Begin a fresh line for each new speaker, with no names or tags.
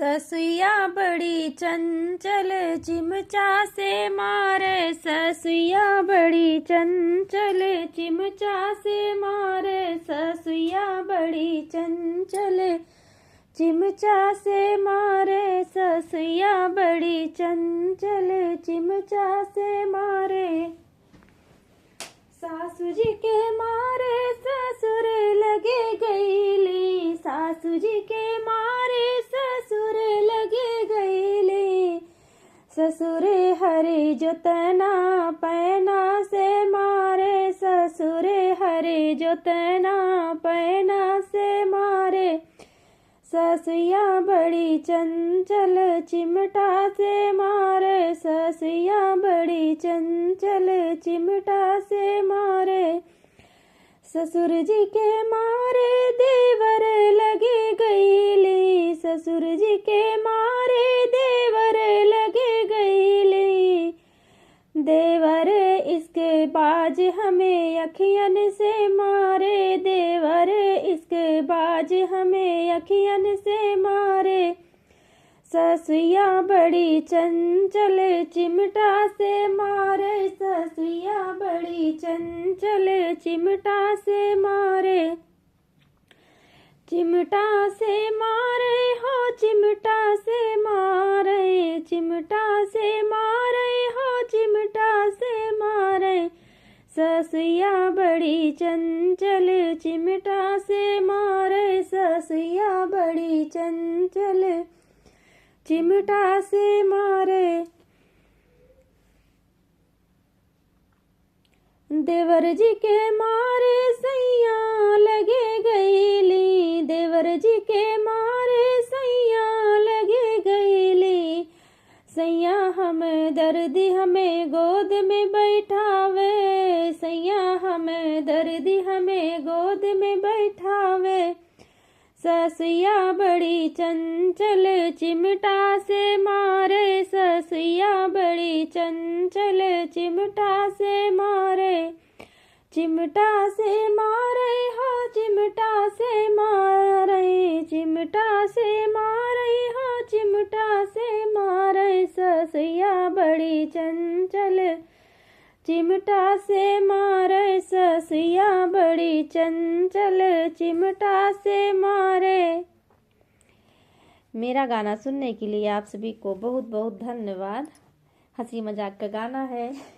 ससुइया बड़ी चंचल चिमचा से मारे, ससुइया बड़ी चंचल चिमचा से मारे, ससुइया बड़ी चंचल चिमचा से मारे, ससुइया बड़ी चंचल चिमचा से मारे। सासू जी के मारे ससुर लगे गईली, सासू जी के मारे ससुर लगे गईली। ससुर हरे जोतना पैना से मारे, ससुर हरे जोतना पैना से मारे। ससुइया बड़ी चंचल चिमटा से मारे, ससुइया बड़ी चंचल चिमटा से मारे। ससुर जी के मारे देवर लगे गईली, ससुर जी के मारे देवर लगे गईली। देवर इसके बाज हमें अखियन से मारे, देवर इसके बाज हमें अखियन से मारे। ससुइया बड़ी चंचल चिमटा से मारे, ससुइया बड़ी चंचल चिमटा से मारे। चिमटा से मारे हो, चिमटा से मारे, चिमटा से मारे हो, चिमटा से मारे। ससुइया बड़ी चंचल चिमटा से मारे, ससुइया बड़ी चंचल चिमटा से मारे। देवर जी के मारे सैया लगे गईली, देवर जी के मारे सैया लगे गईली। सैया हमें दर्दी हमें गोद में बैठावे, सैया हमें दर्दी हमें गोद में बैठावे। ससुइया बड़ी चंचल चिमटा से मारे, ससुइया बड़ी चंचल चिमटा से मारे। चिमटा से मारे हो, चिमटा से मारे, चिमटा से मारे हो, चिमटा से मारे। ससुइया बड़ी चंचल चिमटा से मारे, ससुइया बड़ी चंचल चिमटा से मारे। मेरा गाना सुनने के लिए आप सभी को बहुत बहुत धन्यवाद। हंसी मजाक का गाना है।